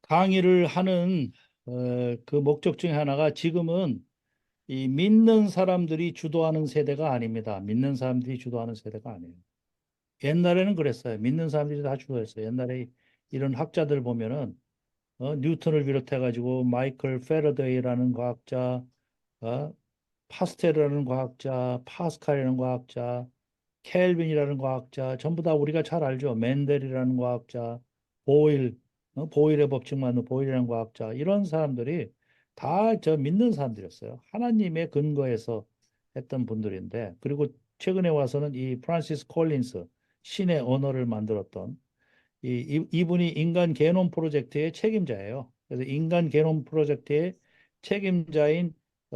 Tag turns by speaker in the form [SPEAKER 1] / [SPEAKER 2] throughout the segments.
[SPEAKER 1] 강의를 하는 그 목적 중에 하나가 지금은 이 믿는 사람들이 주도하는 세대가 아닙니다. 믿는 사람들이 주도하는 세대가 아니에요. 옛날에는 그랬어요. 믿는 사람들이 다 주도했어요. 옛날에 이런 학자들 보면은 뉴턴을 비롯해 가지고 마이클 패러데이라는 과학자, 어, 파스텔이라는 과학자, 파스칼이라는 과학자, 켈빈이라는 과학자, 전부 다 우리가 잘 알죠. 맨델이라는 과학자, 보일, 보일의 법칙 만든 보일이라는 과학자, 이런 사람들이 다 저 믿는 사람들이었어요. 하나님의 근거에서 했던 분들인데, 그리고 최근에 와서는 이 프란시스 콜린스, 신의 언어를 만들었던 이분이 인간 게놈 프로젝트의 책임자예요. 그래서 인간 게놈 프로젝트의 책임자인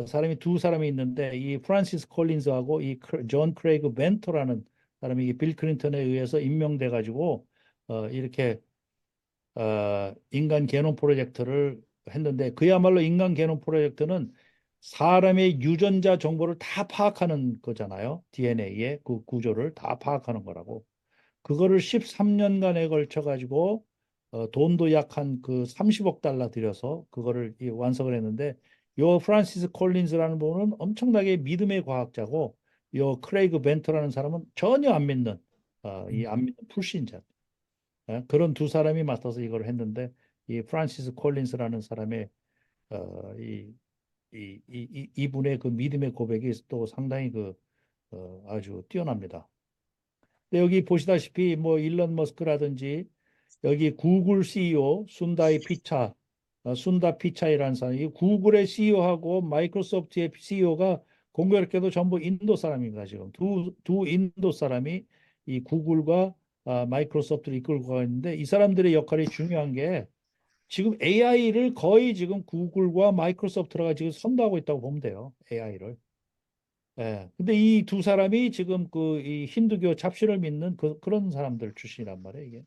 [SPEAKER 1] 사람이 두 사람이 있는데, 이 프란시스 콜린즈하고 이 존 크레이그 벤토라는 사람이 이빌 클린턴에 의해서 임명돼 가지고 이렇게 인간 게놈 프로젝트를 했는데, 그야말로 인간 게놈 프로젝트는 사람의 유전자 정보를 다 파악하는 거잖아요. DNA의 그 구조를 다 파악하는 거라고. 그거를 13년간에 걸쳐 가지고 돈도 약 한 그 30억 달러 들여서 그거를 완성을 했는데, 요 프란시스 콜린즈라는 분은 엄청나게 믿음의 과학자고, 요 크레이그 벤터라는 사람은 전혀 안 믿는 이 안 믿는 불신자. 그런 두 사람이 맡아서 이걸 했는데, 이 프란시스 콜린스라는 사람의 이분의 그 믿음의 고백이 또 상당히 아주 뛰어납니다. 근데 여기 보시다시피 뭐 일론 머스크라든지 여기 구글 CEO 순다 피차이라는 사람이, 이 구글의 CEO하고 마이크로소프트의 CEO가 공교롭게도 전부 인도 사람입니다. 지금 두 인도 사람이 이 구글과 마이크로소프트를 이끌고 가고 있는데, 이 사람들의 역할이 중요한 게 지금 AI를 거의 지금 구글과 마이크로소프트가 지금 선도하고 있다고 보면 돼요. AI를. 예. 근데 이 두 사람이 지금 그 이 힌두교 잡신을 믿는 그런 사람들 출신이란 말이에요, 이게.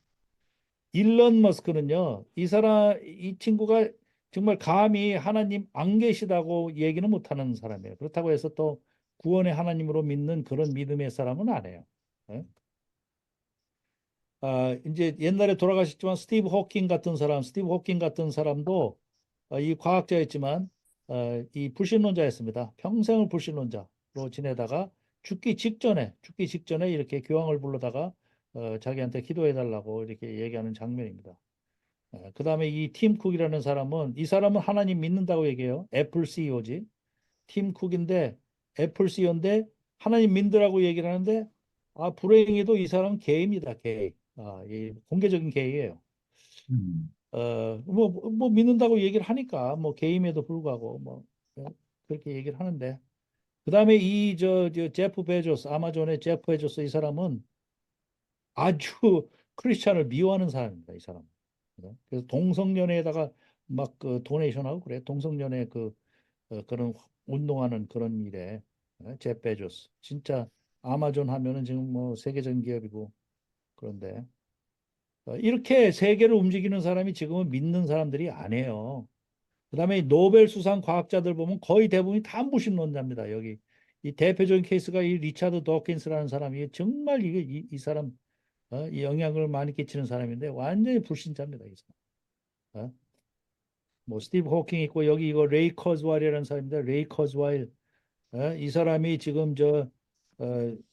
[SPEAKER 1] 일론 머스크는요, 이 친구가 정말 감히 하나님 안 계시다고 얘기는 못하는 사람이에요. 그렇다고 해서 또 구원의 하나님으로 믿는 그런 믿음의 사람은 아니에요. 예? 이제 옛날에 돌아가셨지만 스티브 호킹 같은 사람도 이 과학자였지만 이 불신론자였습니다. 평생을 불신론자로 지내다가 죽기 직전에 이렇게 교황을 불러다가 자기한테 기도해 달라고 이렇게 얘기하는 장면입니다. 그다음에 이 팀 쿡이라는 사람은, 이 사람은 하나님 믿는다고 얘기해요. 애플 CEO지. 팀 쿡인데 애플 CEO인데 하나님 믿으라고 얘기를 하는데, 불행히도 이 사람은 게이입니다. 게이. 이 공개적인 게이예요.
[SPEAKER 2] 음,
[SPEAKER 1] 뭐 믿는다고 얘기를 하니까 뭐 게임에도 불구하고 뭐 그렇게 얘기를 하는데, 그다음에 저 제프 베조스, 아마존의 제프 베조스, 이 사람은 아주 크리스찬을 미워하는 사람입니다. 이 사람. 그래서 동성연애에다가 막 그 도네이션하고 그래. 동성연애 그런 운동하는 그런 일에 제프 베조스 진짜 아마존 하면은 지금 뭐 세계적인 기업이고. 그런데 이렇게 세계를 움직이는 사람이 지금은 믿는 사람들이 아니에요. 그다음에 노벨 수상 과학자들 보면 거의 대부분이 다 무신론자입니다. 여기 이 대표적인 케이스가 이 리차드 도킨스라는 사람이, 정말 이 사람 이 영향을 많이 끼치는 사람인데 완전히 불신자입니다. 이 사람. 뭐 스티브 호킹 있고, 여기 이거 레이 커즈와일이라는 사람인데, 레이 커즈와일 이 사람이 지금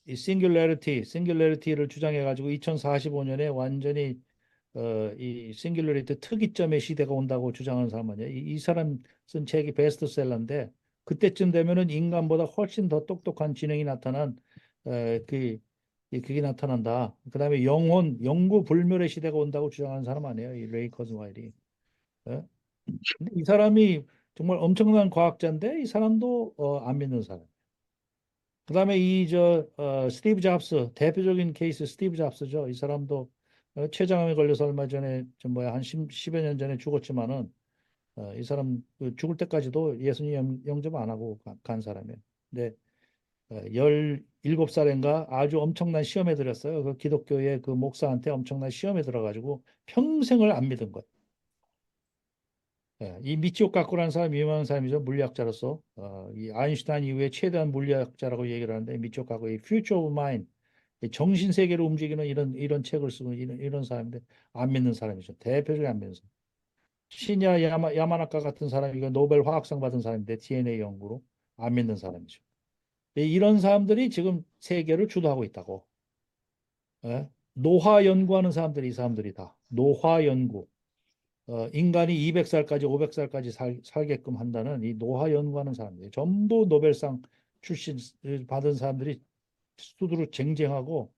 [SPEAKER 1] 이 싱귤래리티를 주장해 가지고 2045년에 완전히 이 싱귤러리티 특이점의 시대가 온다고 주장하는 사람 아니야. 이 사람 쓴 책이 베스트셀러인데, 그때쯤 되면은 인간보다 훨씬 더 똑똑한 지능이 나타난 그게 나타난다. 그다음에 영구 불멸의 시대가 온다고 주장하는 사람 아니에요. 이 레이 커즈와일이. 예? 근데 이 사람이 정말 엄청난 과학자인데, 이 사람도 안 믿는 사람. 그다음에 스티브 잡스, 대표적인 케이스 스티브 잡스죠. 이 사람도 췌장암에 걸려서 얼마 전에 한 10여 년 전에 죽었지만은 이 사람 그 죽을 때까지도 예수님 영접 안 하고 간 사람이에요. 근데 17살인가 아주 엄청난 시험에 들었어요. 그 기독교의 그 목사한테 엄청난 시험에 들어가지고 평생을 안 믿은 거예요. 이 미치오 까꾸라는 사람이 유명한 사람이죠. 물리학자로서 이 아인슈타인 이후에 최대한 물리학자라고 얘기를 하는데, 미치오 까꾸의 Future of Mind, 정신 세계를 움직이는 이런 책을 쓰고 이런 사람인데 안 믿는 사람이죠. 대표적인 안 믿는 사람. 시냐 야마나카 같은 사람이 이거 노벨 화학상 받은 사람인데 DNA 연구로 안 믿는 사람이죠. 이런 사람들이 지금 세계를 주도하고 있다고. 예? 노화 연구하는 사람들이 이 사람들이다. 노화 연구. 인간이 200살까지 500살까지 살게끔 한다는 이 노화 연구하는 사람들이 전부 노벨상 출신 받은 사람들이 수두로 쟁쟁하고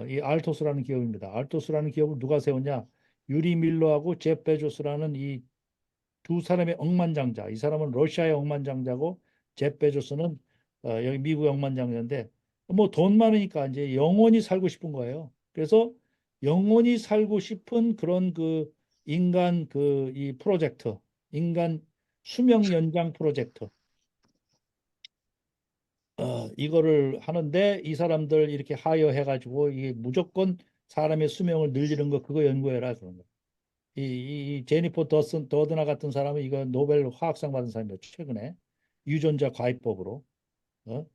[SPEAKER 1] 이 알토스라는 기업입니다. 알토스라는 기업을 누가 세웠냐? 유리 밀러하고 제프 베조스라는 이 두 사람의 억만장자. 이 사람은 러시아의 억만장자고 제프 베조스는 여기 미국의 억만장자인데 뭐 돈 많으니까 이제 영원히 살고 싶은 거예요. 그래서 영원히 살고 싶은 그런 그 인간 그 이 프로젝트, 인간 수명 연장 프로젝트. 이거를 하는데 이 사람들 이렇게 하여해 가지고 이게 무조건 사람의 수명을 늘리는 거 그거 연구해라 그런 거. 이 제니퍼 더드나 같은 사람은 이거 노벨 화학상 받은 사람이에요. 최근에 유전자 과입법으로. 어?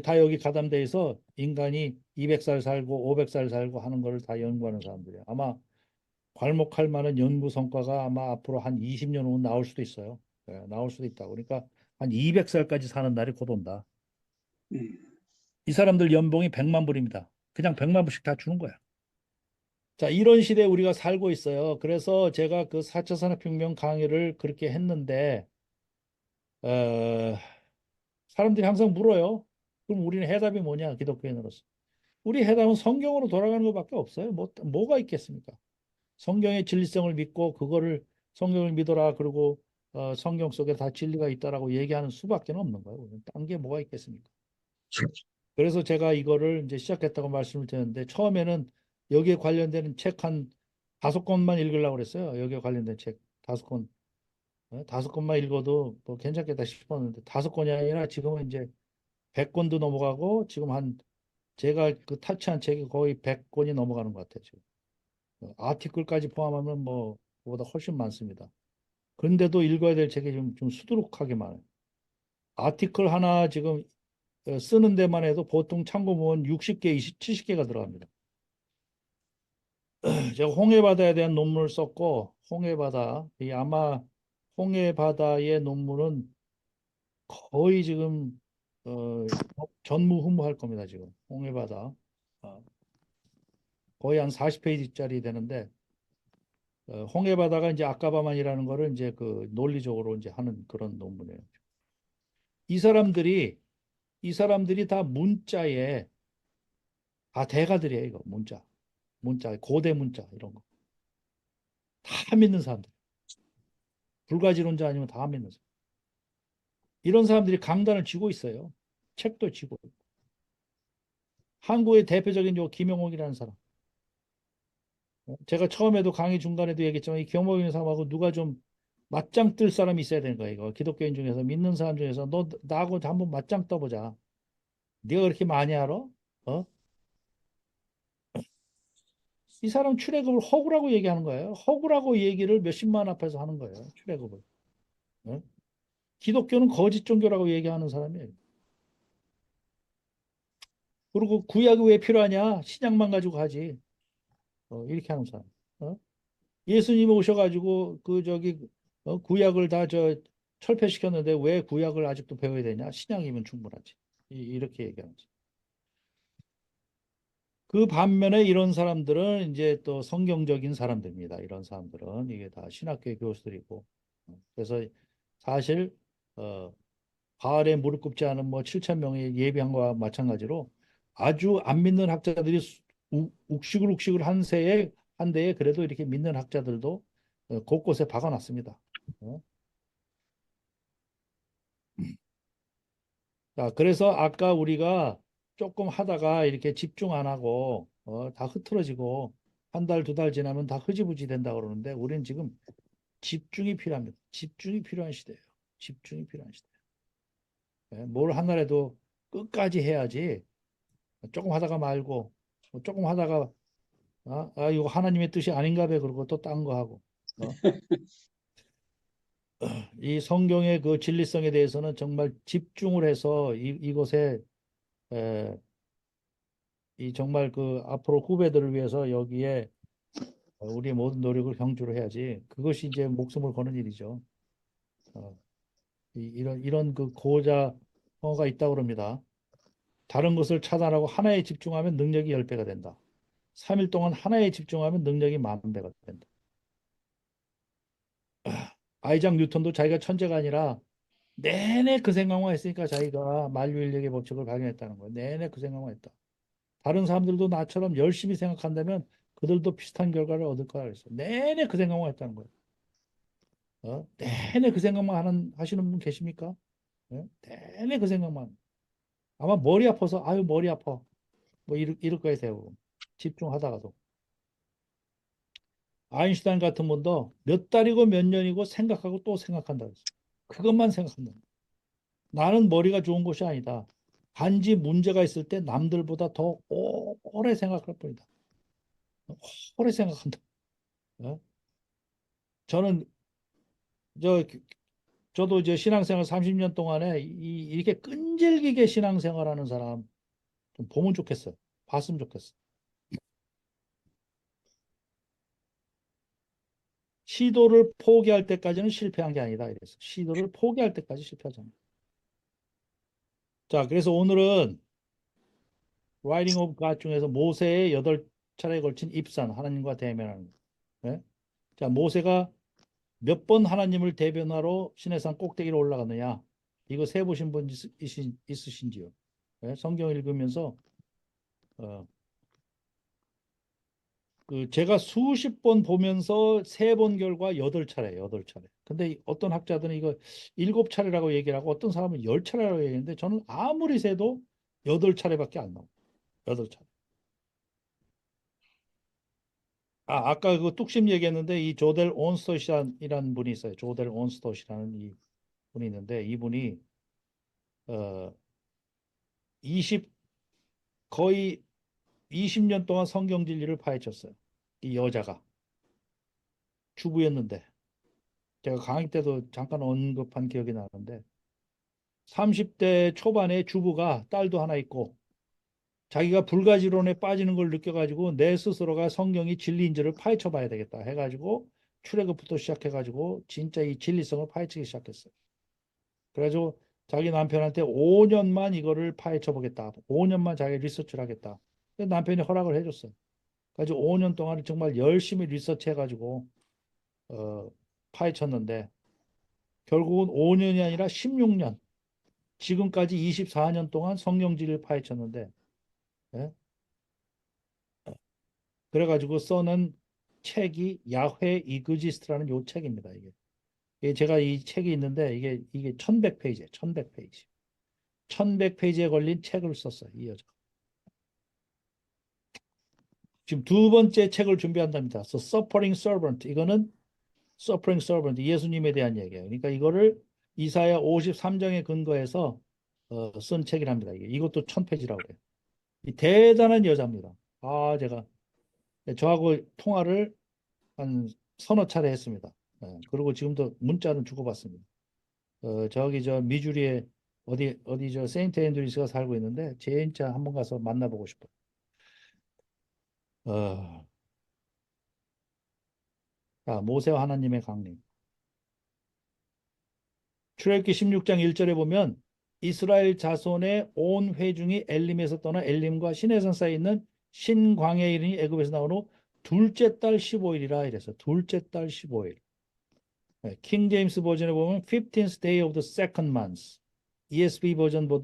[SPEAKER 1] 다 여기 가담돼 있어 인간이 200살 살고 500살 살고 하는 거를 다 연구하는 사람들이에요. 아마 괄목할 만한 연구 성과가 아마 앞으로 한 20년 후면 나올 수도 있어요. 예, 나올 수도 있다고. 그러니까 한 200살까지 사는 날이 곧 온다.
[SPEAKER 2] 음,
[SPEAKER 1] 이 사람들 연봉이 100만 불입니다. 그냥 100만 불씩 다 주는 거야. 자, 이런 시대에 우리가 살고 있어요. 그래서 제가 그 4차 산업혁명 강의를 그렇게 했는데, 어, 사람들이 항상 물어요. 그럼 우리는 해답이 뭐냐, 기독교인으로서. 우리 해답은 성경으로 돌아가는 것밖에 없어요. 뭐가 있겠습니까? 성경의 진리성을 믿고 그거를 성경을 믿어라. 그리고 성경 속에 다 진리가 있다라고 얘기하는 수밖에 없는 거예요. 딴 게 뭐가 있겠습니까? 그래서 제가 이거를 이제 시작했다고 말씀을 드렸는데 처음에는 여기에 관련되는 책 한 5권만 읽으려고 그랬어요. 여기에 관련된 책 5권. 5권만 읽어도 뭐 괜찮겠다 싶었는데 5권이 아니라 지금은 이제 100권도 넘어가고 지금 한 제가 그 타치한 책이 거의 100권이 넘어가는 것 같아요. 지금. 아티클까지 포함하면 뭐 그보다 훨씬 많습니다. 그런데도 읽어야 될 책이 좀 수두룩하게 많아요. 아티클 하나 지금 쓰는 데만 해도 보통 참고문 60개, 70개가 들어갑니다. 제가 홍해바다에 대한 논문을 썼고 홍해바다 이 아마 홍해바다의 논문은 거의 지금 어, 전무후무할 겁니다. 지금 홍해바다 거의 한 40페이지짜리 되는데 홍해바다가 이제 아까바만이라는 거를 이제 그 논리적으로 이제 하는 그런 논문이에요. 이 사람들이 이 사람들이 다 문자에 다 대가들이에요. 이거 문자 고대 문자 이런 거 다 믿는 사람들. 불가지론자 아니면 다 믿는 사람. 이런 사람들이 강단을 쥐고 있어요. 책도 쥐고. 한국의 대표적인 요 김영옥이라는 사람. 제가 처음에도 강의 중간에도 얘기했지만 이 김영옥이라는 사람하고 누가 좀 맞짱 뜰 사람이 있어야 되는 거예요. 이거 기독교인 중에서 믿는 사람 중에서 너 나하고 한번 맞짱 떠보자. 네가 그렇게 많이 알아? 어? 이 사람 출애굽을 허구라고 얘기하는 거예요. 허구라고 얘기를 몇십만 앞에서 하는 거예요. 출애굽을. 어? 기독교는 거짓 종교라고 얘기하는 사람이에요. 그리고 구약이 왜 필요하냐? 신약만 가지고 하지. 이렇게 하는 사람. 어? 예수님이 오셔가지고 그 저기 구약을 다 저 철폐시켰는데 왜 구약을 아직도 배워야 되냐? 신약이면 충분하지. 이렇게 얘기하는 거죠. 그 반면에 이런 사람들은 이제 또 성경적인 사람들입니다. 이런 사람들은 이게 다 신학교 교수들이고 그래서 사실 어, 바알에 무릎 꿇지 않은 뭐 7천 명의 예비한 거와 마찬가지로 아주 안 믿는 학자들이 욱시글욱시글 한 데에 그래도 이렇게 믿는 학자들도 곳곳에 박아놨습니다. 어? 자, 그래서 아까 우리가 조금 하다가 이렇게 집중 안 하고 다 흐트러지고 한 달, 2달 지나면 다 흐지부지 된다 그러는데 우리는 지금 집중이 필요합니다. 집중이 필요한 시대예요. 집중이 필요한 시대. 뭘 하나라도 끝까지 해야지 조금 하다가 말고 조금 하다가 이거 하나님의 뜻이 아닌가 봐 그러고 또 딴 거 하고 어? 이 성경의 그 진리성에 대해서는 정말 집중을 해서 이것에 에, 이 정말 그 앞으로 후배들을 위해서 여기에 우리의 모든 노력을 경주로 해야지. 그것이 이제 목숨을 거는 일이죠. 어, 이런 그 고자가 있다고 그럽니다. 다른 것을 차단하고 하나에 집중하면 능력이 10배가 된다. 3일 동안 하나에 집중하면 능력이 10,000배가 된다. 아이작 뉴턴도 자기가 천재가 아니라 내내 그 생각만 했으니까 자기가 만유인력의 법칙을 발견했다는 거예요. 내내 그 생각만 했다. 다른 사람들도 나처럼 열심히 생각한다면 그들도 비슷한 결과를 얻을 거라 그랬어. 내내 그 생각만 했다는 거예요. 내내 그 생각만 하시는 분 계십니까? 내내 그 생각만. 아마 머리 아파서 아유 머리 아파. 뭐 이럴 거예요, 대부분. 집중하다가도. 아인슈타인 같은 분도 몇 달이고 몇 년이고 생각하고 또 생각한다 그랬어. 그것만 생각한다. 나는 머리가 좋은 것이 아니다. 단지 문제가 있을 때 남들보다 더 오래 생각할 뿐이다. 오래 생각한다. 어? 저는 저 저도 이제 신앙생활 30년 동안에 이렇게 끈질기게 신앙생활하는 사람 좀 보면 좋겠어요. 봤으면 좋겠어. 시도를 포기할 때까지는 실패한 게 아니다. 이래서 시도를 포기할 때까지 실패하잖아. 자, 그래서 오늘은 Writing of God 중에서 모세의 8차례에 걸친 입산, 하나님과 대면하는 거. 예? 자, 모세가 몇 번 하나님을 대변하러 시내산 꼭대기로 올라갔느냐? 이거 세보신 분 있으신지요? 예? 성경 읽으면서 어, 그 제가 수십 번 보면서 세 번 결과 8차례, 8차례. 근데 어떤 학자들은 이거 7차례라고 얘기를 하고 어떤 사람은 10차례라고 얘기하는데 저는 아무리 세도 8차례밖에 안 나와요. 8차례. 아까 그 뚝심 얘기했는데 이 조델 온스토시이라는 분이 있어요. 조델 온스토시라는 이 분이 있는데 이분이 어 20, 거의 20년 동안 성경 진리를 파헤쳤어요. 이 여자가 주부였는데 제가 강의 때도 잠깐 언급한 기억이 나는데 30대 초반에 주부가 딸도 하나 있고 자기가 불가지론에 빠지는 걸 느껴가지고 내 스스로가 성경이 진리인지를 파헤쳐 봐야 되겠다 해가지고 출애굽부터 시작해가지고 진짜 이 진리성을 파헤치기 시작했어요. 그래가지고 자기 남편한테 5년만 이거를 파헤쳐 보겠다. 5년만 자기 리서치를 하겠다. 근데 남편이 허락을 해줬어요. 그래서 5년 동안 정말 열심히 리서치해가지고 어, 파헤쳤는데 결국은 5년이 아니라 16년, 지금까지 24년 동안 성경지를 파헤쳤는데 예? 그래가지고 써는 책이 야훼 이그지스트라는 요 책입니다. 이게 제가 이 책이 있는데 이게 1100페이지예요. 1100페이지. 1100페이지에 걸린 책을 썼어요. 이 여자. 지금 두 번째 책을 준비한답니다. So, Suffering Servant. 이거는 Suffering Servant. 예수님에 대한 얘기예요. 그러니까 이거를 이사야 53장에 근거해서 쓴 책이랍니다. 이것도 1000페이지라고 그래요. 이 대단한 여자입니다. 제가 저하고 통화를 한 서너 차례 했습니다. 그리고 지금도 문자는 주고받습니다. 저기 저 미주리에 어디 저 세인트 앤드류스가 살고 있는데 진짜 한번 가서 만나보고 싶어요. 어, 자, 모세와 하나님의 강림. 출애굽기 16장 1절에 보면 이스라엘 자손의 온 회중이 엘림에서 떠나 엘림과 시내산 사이에 있는 신광야에 이르니 애굽에서 나온 후 둘째 달 15일이라 이래서 둘째 달 15일. 킹 제임스 버전에 보면 15th day of the second month. ESV 버전도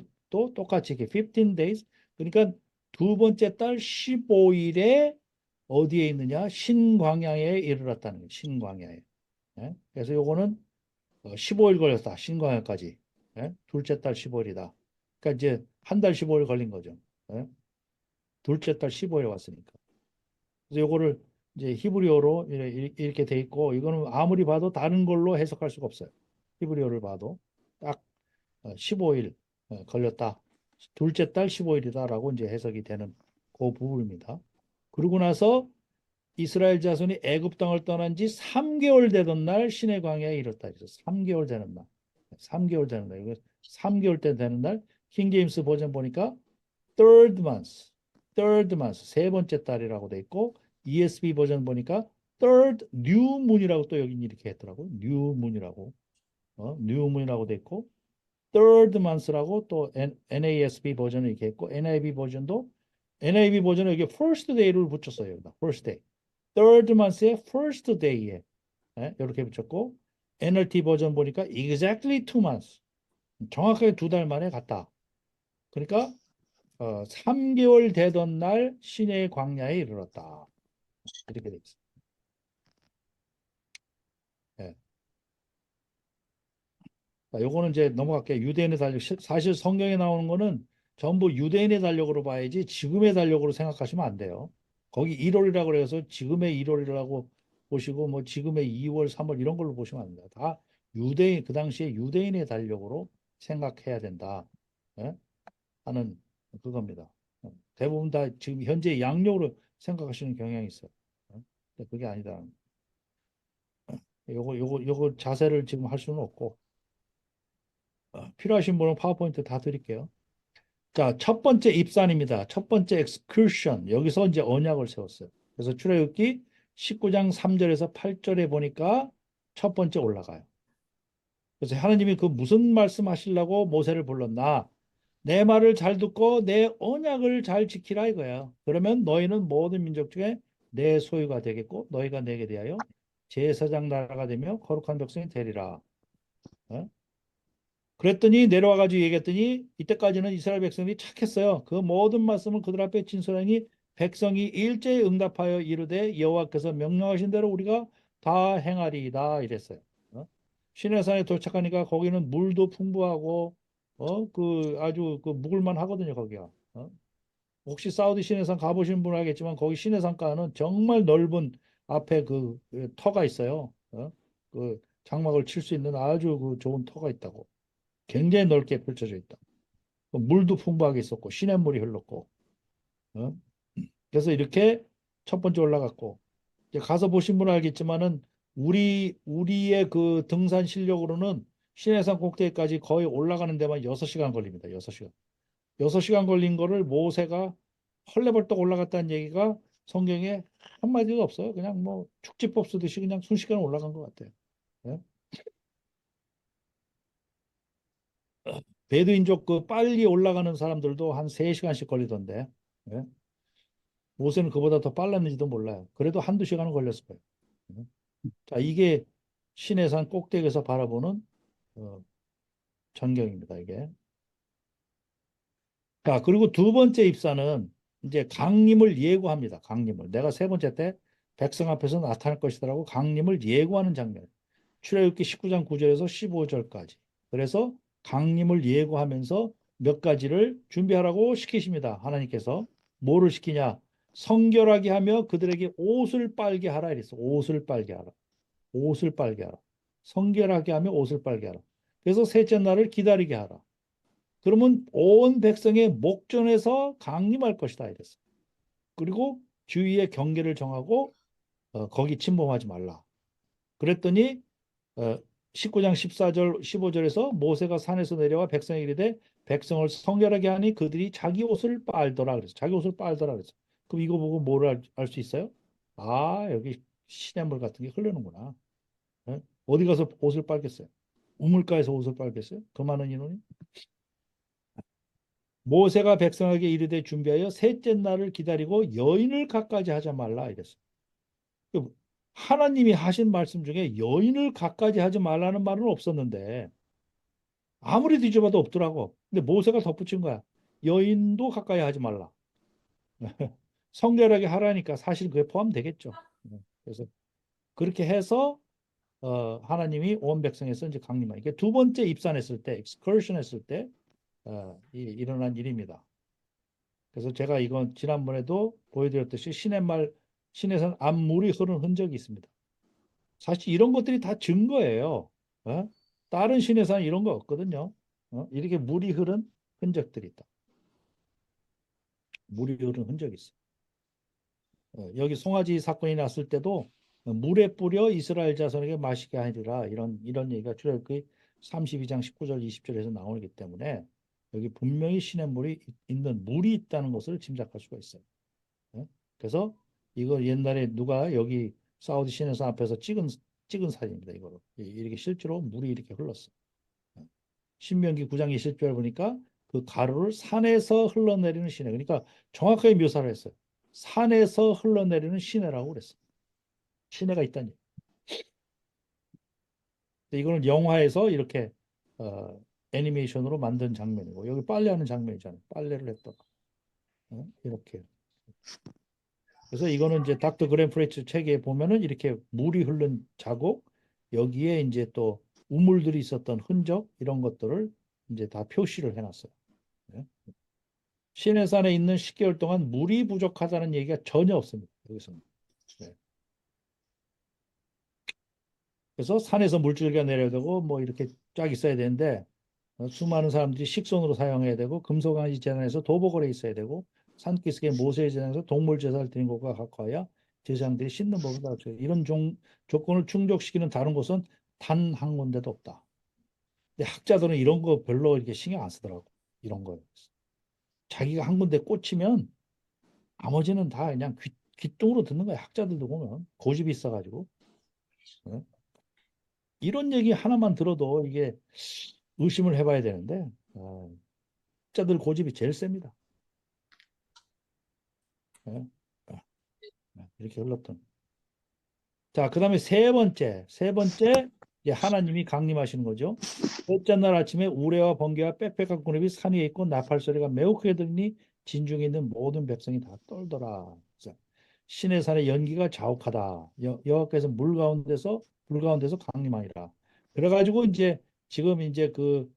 [SPEAKER 1] 똑같이 이렇게 15 days. 그러니까 두 번째 달 15일에 어디에 있느냐? 신광야에 이르렀다는 거예요. 신광야에. 그래서 요거는 15일 걸렸다. 신광야까지. 둘째 달 15일이다. 그러니까 이제 한 달 15일 걸린 거죠. 예? 둘째 달 15일 왔으니까. 그래서 요거를 이제 히브리어로 이렇게 돼 있고 이거는 아무리 봐도 다른 걸로 해석할 수가 없어요. 히브리어를 봐도 딱 15일 걸렸다. 둘째 달 15일이다라고 이제 해석이 되는 그 부분입니다. 그러고 나서 이스라엘 자손이 애굽 땅을 떠난 지 3개월 되던 날 시내 광야에 이르렀다. 그래서 3개월 되는 날. 3개월 되는 날. 이거 3개월 때 되는 날. 킹 제임스 버전 보니까 third month. third month. 세 번째 달이라고 돼 있고 ESV 버전 보니까 third new moon이라고 또 여기 이렇게 했더라고. new moon이라고. new moon이라고 돼 있고 third month라고 또 NASB 버전을 이렇게 했고 NIV 버전도 NIV 버전은 여기 first day를 붙였어요. 여기다. first day. third month의 first day에 이렇게 붙였고 NLT 버전 보니까 exactly 2 months. 정확하게 2달 만에 갔다. 그러니까 3개월 되던 날 시내의 광야에 이르렀다. 이렇게 돼 있어요. 예. 자, 요거는 이제 넘어갈게요. 유대인의 달력. 사실 성경에 나오는 거는 전부 유대인의 달력으로 봐야지 지금의 달력으로 생각하시면 안 돼요. 거기 1월이라고 그래서 지금의 1월이라고 보시고 뭐 지금의 2월, 3월 이런 걸로 보시면 안 돼요. 다 유대인 그 당시에 유대인의 달력으로 생각해야 된다. 예? 하는 그겁니다. 대부분 다 지금 현재 양력으로 생각하시는 경향이 있어요. 근데 그게 아니다. 요거 자세를 지금 할 수는 없고 필요하신 분은 파워포인트 다 드릴게요. 자, 첫 번째 입산입니다. 첫 번째 excursion. 여기서 이제 언약을 세웠어요. 그래서 출애굽기 19장 3절에서 8절에 보니까 첫 번째 올라가요. 그래서 하나님이 그 무슨 말씀하시려고 모세를 불렀나? 내 말을 잘 듣고 내 언약을 잘 지키라 이거야. 그러면 너희는 모든 민족 중에 내 소유가 되겠고 너희가 내게 대하여 제사장 나라가 되며 거룩한 백성이 되리라. 어? 그랬더니 내려와 가지고 얘기했더니 이때까지는 이스라엘 백성들이 착했어요. 그 모든 말씀을 그들 앞에 진술하니 백성이 일제히 응답하여 이르되 여호와께서 명령하신 대로 우리가 다 행하리이다 이랬어요. 시내산에 도착하니까 거기는 물도 풍부하고 그 아주 그 묵을만 하거든요 거기가. 혹시 사우디 시내산 가보신 분 알겠지만 거기 시내산가는 정말 넓은 앞에 그 터가 있어요. 그 장막을 칠 수 있는 아주 그 좋은 터가 있다고. 굉장히 넓게 펼쳐져 있다. 물도 풍부하게 있었고 시냇물이 흘렀고. 어? 그래서 이렇게 첫 번째 올라갔고 이제 가서 보신 분은 알겠지만은 우리의 그 등산 실력으로는 시내산 꼭대기까지 거의 올라가는 데만 6시간 걸립니다. 6시간. 6시간 걸린 거를 모세가 헐레벌떡 올라갔다는 얘기가 성경에 한마디도 없어요. 그냥 뭐 축지법 쓰듯이 그냥 순식간에 올라간 것 같아요. 예? 베두인족 그 빨리 올라가는 사람들도 한 3시간씩 걸리던데. 예? 모세는 그보다 더 빨랐는지도 몰라요. 그래도 한두 시간은 걸렸을 거예요. 예? 자, 이게 시내산 꼭대기에서 바라보는 어, 전경입니다. 이게. 자, 그리고 두 번째 입사는 이제 강림을 예고합니다. 강림을. 내가 세 번째 때 백성 앞에서 나타날 것이라고 강림을 예고하는 장면. 출애굽기 19장 9절에서 15절까지. 그래서 강림을 예고하면서 몇 가지를 준비하라고 시키십니다. 하나님께서 뭐를 시키냐? 성결하게 하며 그들에게 옷을 빨게 하라 이랬어. 옷을 빨게 하라. 옷을 빨게 하라. 성결하게 하며 옷을 빨게 하라. 그래서 셋째 날을 기다리게 하라. 그러면 온 백성의 목전에서 강림할 것이다 이랬어. 그리고 주위의 경계를 정하고 거기 침범하지 말라. 그랬더니 19장 14절 15절에서 모세가 산에서 내려와 백성에게 이르되 백성을 성결하게 하니 그들이 자기 옷을 빨더라 그랬어. 자기 옷을 빨더라 그랬어. 그럼 이거 보고 뭐를 알 수 있어요? 아, 여기 시냇물 같은 게 흐르는구나. 어디 가서 옷을 빨겠어요? 우물가에서 옷을 빨겠어요? 그 많은 인원이? 모세가 백성에게 이르되 준비하여 셋째 날을 기다리고 여인을 갖가지 하지 말라 이랬어. 하나님이 하신 말씀 중에 여인을 갖가지 하지 말라는 말은 없었는데 아무리 뒤져봐도 없더라고. 근데 모세가 덧붙인 거야. 여인도 가까이 하지 말라. 성결하게 하라니까 사실 그게 포함되겠죠. 그래서 그렇게 해서 하나님이 온 백성에서 이제 강림한 이게 두 번째 입산했을 때, 익스커션 했을 때 일어난 일입니다. 그래서 제가 이건 지난번에도 보여드렸듯이 시내산 앞물이 흐른 흔적이 있습니다. 사실 이런 것들이 다 증거예요. 다른 시내산 이런 거 없거든요. 이렇게 물이 흐른 흔적들이 있다. 물이 흐른 흔적이 있어. 여기 송아지 사건이 났을 때도 물에 뿌려 이스라엘 자손에게 마시게 하리라 이런 얘기가 출애굽기 32장 19절 20절에서 나오기 때문에 여기 분명히 시냇물이 있는 물이 있다는 것을 짐작할 수가 있어요. 그래서 이거 옛날에 누가 여기 사우디 시내산 앞에서 찍은 사진입니다. 이거로 이렇게 실제로 물이 이렇게 흘렀어. 신명기 9장 20절 보니까 그 가루를 산에서 흘러내리는 시내. 그러니까 정확하게 묘사를 했어요. 산에서 흘러내리는 시내라고 그랬어. 시내가 있다니. 이거는 영화에서 이렇게 애니메이션으로 만든 장면이고 여기 빨래하는 장면이잖아요. 빨래를 했다가 이렇게. 그래서 이거는 이제 닥터 그랜 프레츠 책에 보면은 이렇게 물이 흐른 자국 여기에 이제 또 우물들이 있었던 흔적 이런 것들을 이제 다 표시를 해놨어요. 네. 시내산에 있는 10개월 동안 물이 부족하다는 얘기가 전혀 없습니다. 여기서는. 네. 그래서 산에서 물줄기가 내려야 되고 뭐 이렇게 쫙 있어야 되는데 수많은 사람들이 식선으로 사용해야 되고 금속강지 재단에서 도보거래 있어야 되고 산기슭의 모세의 재단에서 동물 제사를 드린 것과 각하여 제사장들이 씻는 법을 가르쳐요. 이런 조건을 충족시키는 다른 곳은 단 한 군데도 없다. 근데 학자들은 이런 거 별로 이렇게 신경 안 쓰더라고. 이런 거. 자기가 한 군데 꽂히면 나머지는 다 그냥 귀뚱으로 듣는 거야. 학자들도 보면 고집이 있어가지고. 어? 이런 얘기 하나만 들어도 이게 의심을 해봐야 되는데 학자들 고집이 제일 셉니다. 예? 이렇게 흘렀던. 자, 그 다음에 세 번째, 이제 하나님이 강림하시는 거죠. 셋째 날 아침에 우레와 번개와 빽빽한 구름이 산 위에 있고 나팔 소리가 매우 크게 들리니 진중에 있는 모든 백성이 다 떨더라. 그래서 신의 산의 연기가 자욱하다. 여호와께서 불 가운데서 강림하니라. 그래가지고 이제 지금 이제 그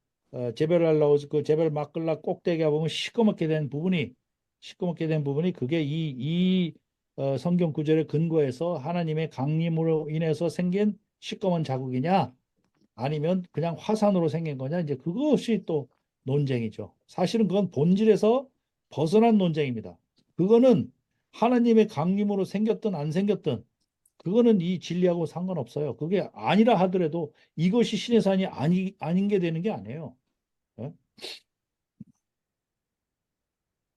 [SPEAKER 1] 제벨 알라우스 그 제벨 마클라 꼭대기에 보면 시꺼멓게 된 부분이 그게 이 성경 구절의 근거에서 하나님의 강림으로 인해서 생긴 시꺼먼 자국이냐 아니면 그냥 화산으로 생긴 거냐 이제 그것이 또 논쟁이죠. 사실은 그건 본질에서 벗어난 논쟁입니다. 그거는 하나님의 강림으로 생겼든 안 생겼든 그거는 이 진리하고 상관없어요. 그게 아니라 하더라도 이것이 신의 산이 아닌 게 되는 게 아니에요. 예?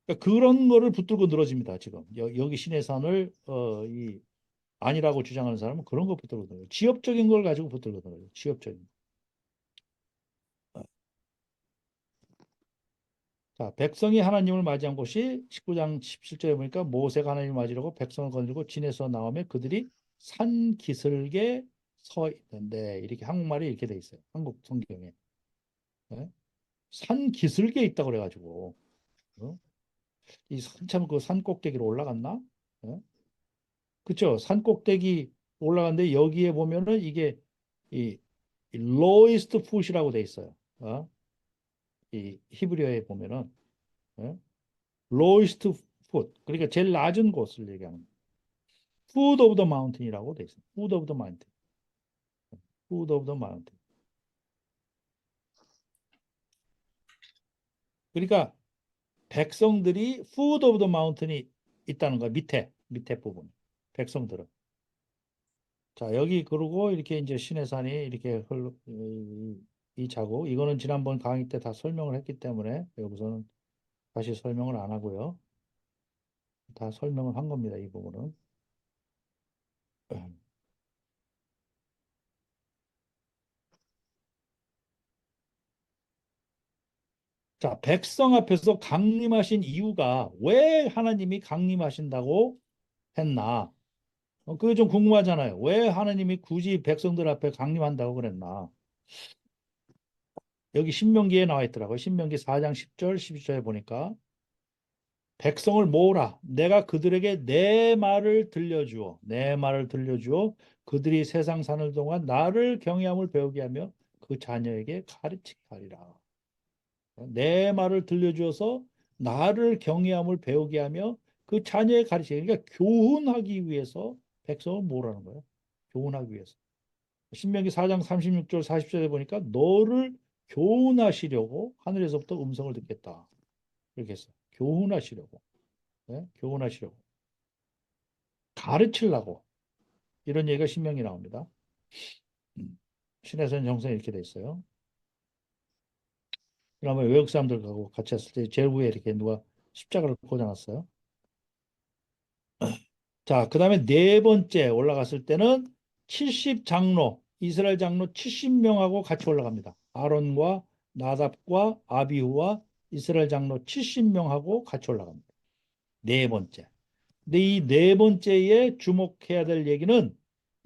[SPEAKER 1] 그러니까 그런 거를 붙들고 늘어집니다. 지금 여기 신의 산을 아니라고 주장하는 사람은 그런 거 붙들고 늘어요. 지엽적인 걸 가지고 붙들고 늘어요. 지엽적인. 자, 백성이 하나님을 맞이한 곳이 19장 17절에 보니까 모세가 하나님을 맞이하고 백성을 거느리고 진에서 나오며 그들이 산 기슭에 서 있는데 이렇게 한국말이 이렇게 돼 있어요. 한국 성경에. 예? 산 기슭에 있다고 그래가지고 어? 이 한참 그 산 꼭대기로 올라갔나? 예? 그렇죠. 산 꼭대기 올라갔는데 여기에 보면은 이게 이 lowest foot이라고 돼 있어요. 이 히브리어에 보면은 예? lowest foot 그러니까 제일 낮은 곳을 얘기하는 foot of the mountain이라고 돼 있어요. foot of the mountain, foot of the mountain. 그러니까 백성들이 foot of the mountain이 있다는 거야. 밑에 부분 백성들은. 자 여기 그러고 이렇게 이제 시내산이 이렇게 이 자국 이거는 지난번 강의 때 다 설명을 했기 때문에 여기서는 다시 설명을 안 하고요. 다 설명을 한 겁니다. 이 부분은. 자, 백성 앞에서 강림하신 이유가 왜 하나님이 강림하신다고 했나? 그게 좀 궁금하잖아요. 왜 하나님이 굳이 백성들 앞에 강림한다고 그랬나? 여기 신명기에 나와 있더라고요. 신명기 4장 10절, 12절에 보니까 백성을 모으라. 내가 그들에게 내 말을 들려주어. 내 말을 들려주어. 그들이 세상 사는 동안 나를 경외함을 배우게 하며 그 자녀에게 가르치게 하리라. 내 말을 들려주어서 나를 경외함을 배우게 하며 그 자녀의 가르치기 그러니까 교훈하기 위해서 백성을 모으라는 거예요. 교훈하기 위해서. 신명기 4장 36절 40절에 보니까 너를 교훈하시려고 하늘에서부터 음성을 듣겠다. 이렇게 했어요. 교훈하시려고. 네? 교훈하시려고. 가르치려고. 이런 얘기가 신명기 나옵니다. 신해선 정성이 이렇게 돼 있어요. 그러면 외국 사람들하고 같이 했을 때 제일 위에 이렇게 누가 십자가를 꽂아놨어요. 자, 그 다음에 네 번째 올라갔을 때는 70장로, 이스라엘 장로 70명하고 같이 올라갑니다. 아론과 나답과 아비후와 이스라엘 장로 70명하고 같이 올라갑니다. 네 번째. 근데 이 네 번째에 주목해야 될 얘기는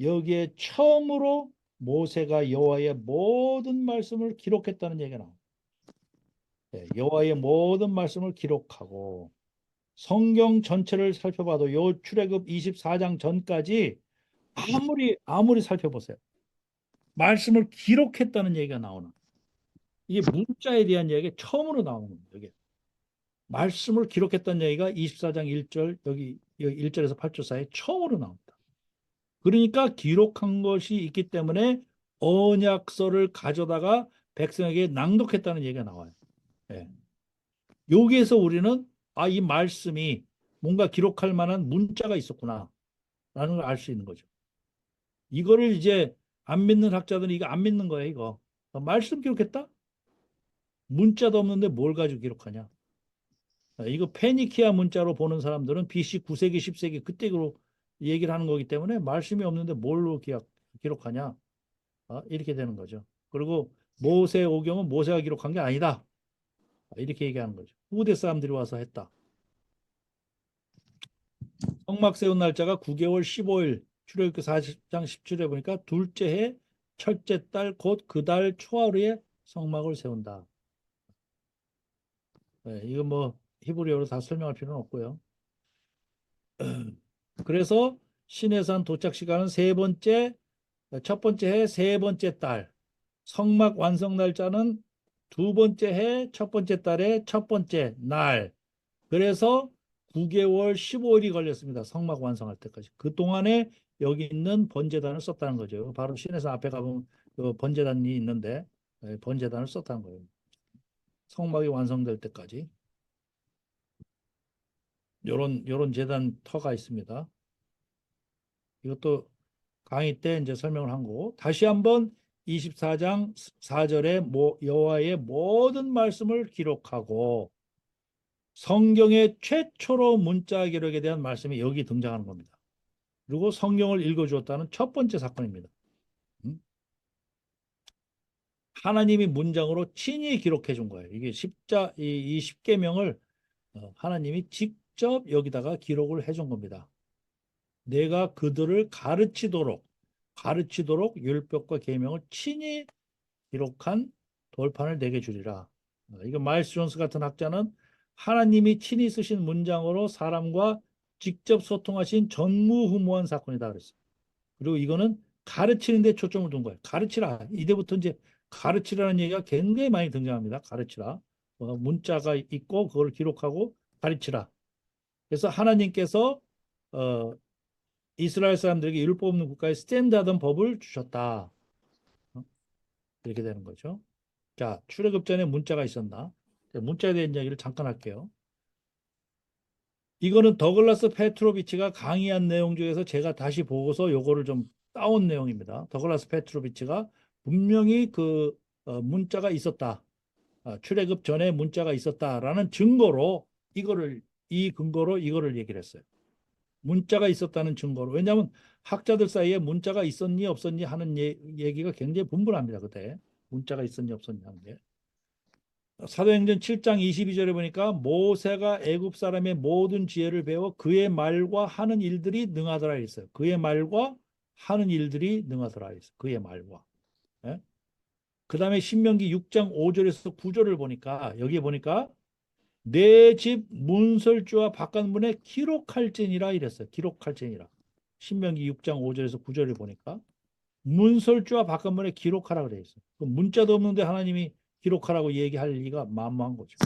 [SPEAKER 1] 여기에 처음으로 모세가 여호와의 모든 말씀을 기록했다는 얘기가 나옵니다. 여호와의 모든 말씀을 기록하고 성경 전체를 살펴봐도 요 출애굽 24장 전까지 아무리 살펴보세요. 말씀을 기록했다는 얘기가 나오는. 이게 문자에 대한 얘기가 처음으로 나오는 겁니다. 여기. 말씀을 기록했다는 얘기가 24장 1절 여기 1절에서 8절 사이에 처음으로 나옵니다. 그러니까 기록한 것이 있기 때문에 언약서를 가져다가 백성에게 낭독했다는 얘기가 나와요. 예. 여기에서 우리는 이 말씀이 뭔가 기록할 만한 문자가 있었구나 라는 걸 알 수 있는 거죠. 이거를 이제 안 믿는 학자들은 이거 안 믿는 거예요, 이거. 말씀 기록했다? 문자도 없는데 뭘 가지고 기록하냐? 이거 페니키아 문자로 보는 사람들은 BC 9세기, 10세기 그때로 얘기를 하는 거기 때문에 말씀이 없는데 뭘로 기록하냐? 이렇게 되는 거죠. 그리고 모세 오경은 모세가 기록한 게 아니다. 이렇게 얘기하는 거죠. 후대 사람들이 와서 했다. 성막 세운 날짜가 9개월 15일 출애굽기 40장 17에 보니까 둘째 해 첫째 달 곧 그 달 초하루에 성막을 세운다. 이거 뭐 히브리어로 다 설명할 필요는 없고요. 그래서 시내산 도착 시간은 첫 번째 해 세 번째 달. 성막 완성 날짜는 두 번째 해 첫 번째 달의 첫 번째 날. 그래서 9개월 15일이 걸렸습니다. 성막 완성할 때까지. 그동안에 여기 있는 번제단을 썼다는 거죠. 바로 시내산 앞에 가보면 그 번제단이 있는데 번제단을 썼다는 거예요. 성막이 완성될 때까지. 요런 재단 터가 있습니다. 이것도 강의 때 이제 설명을 한 거고 다시 한번 24장 4절에 여호와의 모든 말씀을 기록하고 성경의 최초로 문자 기록에 대한 말씀이 여기 등장하는 겁니다. 그리고 성경을 읽어주었다는 첫 번째 사건입니다. 하나님이 문장으로 친히 기록해 준 거예요. 이게 이 십계명을 하나님이 직접 여기다가 기록을 해준 겁니다. 내가 그들을 가르치도록 율법과 계명을 친히 기록한 돌판을 내게 주리라. 이거 마일스 존스 같은 학자는 하나님이 친히 쓰신 문장으로 사람과 직접 소통하신 전무후무한 사건이다 그랬어요. 그리고 이거는 가르치는 데 초점을 둔 거예요. 가르치라. 이제부터 이제 가르치라는 얘기가 굉장히 많이 등장합니다. 가르치라. 문자가 있고 그걸 기록하고 가르치라. 그래서 하나님께서 어, 이스라엘 사람들에게 율법 없는 국가에 스탠다드한 법을 주셨다. 어? 이렇게 되는 거죠. 자, 출애굽 전에 문자가 있었나? 문자에 대한 이야기를 잠깐 할게요. 이거는 더글라스 페트로비치가 강의한 내용 중에서 제가 다시 보고서 요거를 좀 따온 내용입니다. 더글라스 페트로비치가 분명히 문자가 있었다. 출애굽 전에 문자가 있었다라는 증거로 이 근거로 이거를 얘기를 했어요. 문자가 있었다는 증거로. 왜냐하면 학자들 사이에 문자가 있었니 없었니 하는 얘기가 굉장히 분분합니다. 그때 문자가 있었니 없었니 하는 게. 사도행전 7장 22절에 보니까 모세가 애굽 사람의 모든 지혜를 배워 그의 말과 하는 일들이 능하더라 했어요. 그의 말과 하는 일들이 능하더라 했어요. 그의 말과. 예? 그 다음에 신명기 6장 5절에서 9절을 보니까 여기 보니까 내 집 문설주와 바깥문에 기록할지니라 이랬어요. 기록할지니라. 신명기 6장 5절에서 9절을 보니까 문설주와 바깥문에 기록하라 그래 있어요. 그 문자도 없는데 하나님이 기록하라고 얘기할 리가 만무한 거죠.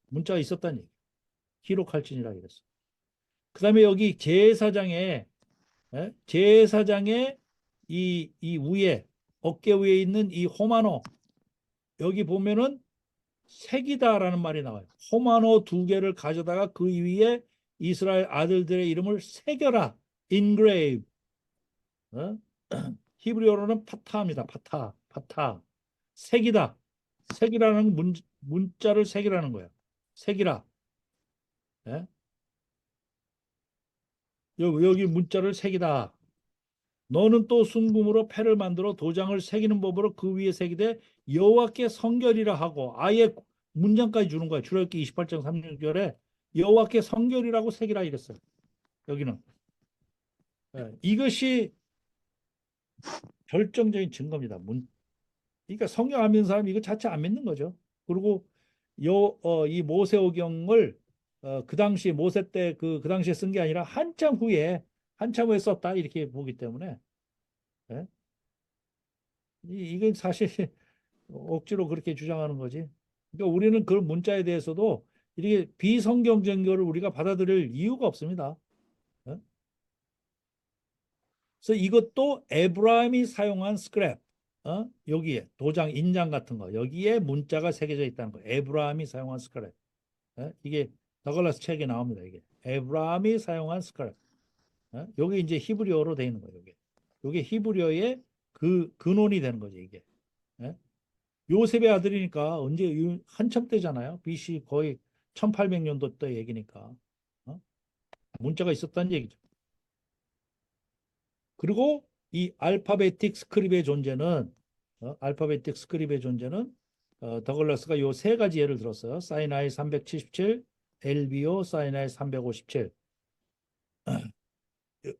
[SPEAKER 1] 문자가 있었다는 얘기. 기록할지니라 이랬어요. 그 다음에 여기 제사장의 이 위에 어깨 위에 있는 이 호마노 여기 보면은 색이다라는 말이 나와요. 호마노 두 개를 가져다가 그 위에 이스라엘 아들들의 이름을 새겨라. engrave. 어? 히브리어로는 파타입니다. 파타. 색이다. 색이라는 문자를 색이라는 거예요. 색이라. 예? 여기 문자를 새기다. 너는 또 순금으로 패를 만들어 도장을 새기는 법으로 그 위에 새기되 여호와께 성결이라 하고 아예 문장까지 주는 거야. 출애굽기 28장 3절에 여호와께 성결이라고 새기라 이랬어요. 여기는. 예, 이것이 결정적인 증거입니다. 그러니까 성경 안 믿는 사람이 이거 자체 안 믿는 거죠. 그리고 이 모세오경을 그 당시 모세 때 그 당시에 쓴 게 아니라 한참 후에 썼다 이렇게 보기 때문에 예? 이건 사실 억지로 그렇게 주장하는 거지. 그러니까 우리는 그런 문자에 대해서도 이렇게 비성경 증거를 우리가 받아들일 이유가 없습니다. 예? 그래서 이것도 에브라임이 사용한 스크랩, 여기에 도장 인장 같은 거 여기에 문자가 새겨져 있다는 거. 에브라임이 사용한 스크랩. 이게 더글라스 책에 나옵니다. 이게 에브라임이 사용한 스크랩. 여기 이제 히브리어로 되어 있는 거예요. 이게 히브리어의 그 근원이 되는 거죠. 이게. 예? 요셉의 아들이니까 언제 한참 때잖아요. BC 거의 1800년도 때 얘기니까. 문자가 있었다는 얘기죠. 그리고 이 알파베틱 스크립의 존재는 알파베틱 스크립의 존재는 더글라스가 요 세 가지 예를 들었어요. 사이나이 377, 엘비오 사이나이 357.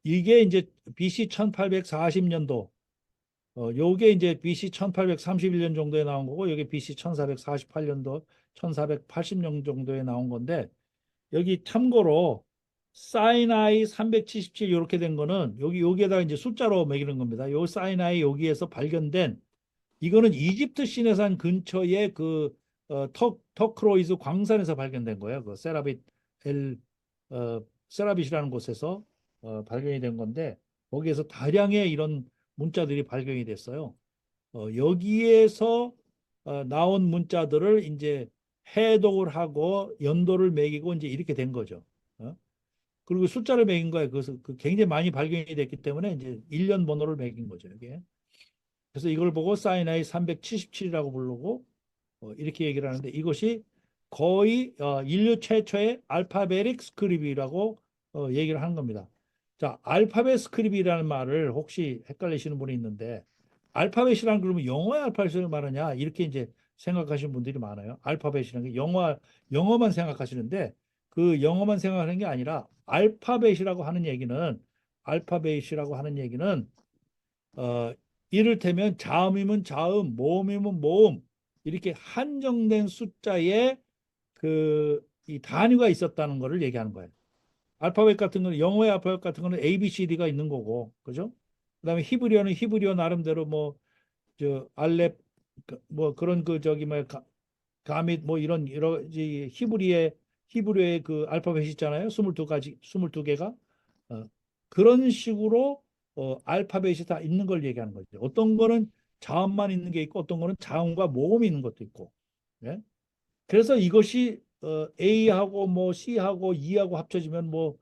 [SPEAKER 1] 이게 이제 BC 1840년도 요게 이제 BC 1831년 정도에 나온 거고 여기 BC 1448년도 1480년 정도에 나온 건데 여기 참고로 사이나이 377 이렇게 된 거는 여기에다가 이제 숫자로 매기는 겁니다. 요 사이나이 여기에서 발견된 이거는 이집트 시내산 근처의 그 터크로이즈 광산에서 발견된 거예요. 그 엘 세라빗이라는 곳에서 발견이 된 건데 거기에서 다량의 이런 문자들이 발견이 됐어요. 여기에서 나온 문자들을 이제 해독을 하고 연도를 매기고 이제 이렇게 된 거죠. 그리고 숫자를 매긴 거예요. 그래서 굉장히 많이 발견이 됐기 때문에 이제 1년 번호를 매긴 거죠. 이게. 그래서 이걸 보고 사이나이 377이라고 부르고 이렇게 얘기를 하는데 이것이 거의 인류 최초의 알파베틱 스크립이라고 얘기를 하는 겁니다. 자, 알파벳 스크립이라는 말을 혹시 헷갈리시는 분이 있는데 알파벳이라는 그러면 영어의 알파벳을 말하냐 이렇게 이제 생각하시는 분들이 많아요. 알파벳이라는 게 영어만 생각하시는데 그 영어만 생각하는 게 아니라 알파벳이라고 하는 얘기는 어, 이를테면 자음이면 자음, 모음이면 모음 이렇게 한정된 숫자의 이 단위가 있었다는 것을 얘기하는 거예요. 알파벳 같은 거는 영어의 알파벳 같은 거는 A, B, C, D가 있는 거고, 그죠? 그다음에 히브리어는 히브리어 나름대로 뭐 저 알렙 뭐 그런 그 저기 뭐 가밋 뭐 이런 여러 가지 히브리어의 그 알파벳이 있잖아요. 22가지, 22개가 그런 식으로 알파벳이 다 있는 걸 얘기하는 거죠. 어떤 거는 자음만 있는 게 있고 어떤 거는 자음과 모음이 있는 것도 있고. 예? 그래서 이것이 A하고 뭐 C하고 E하고 합쳐지면 뭐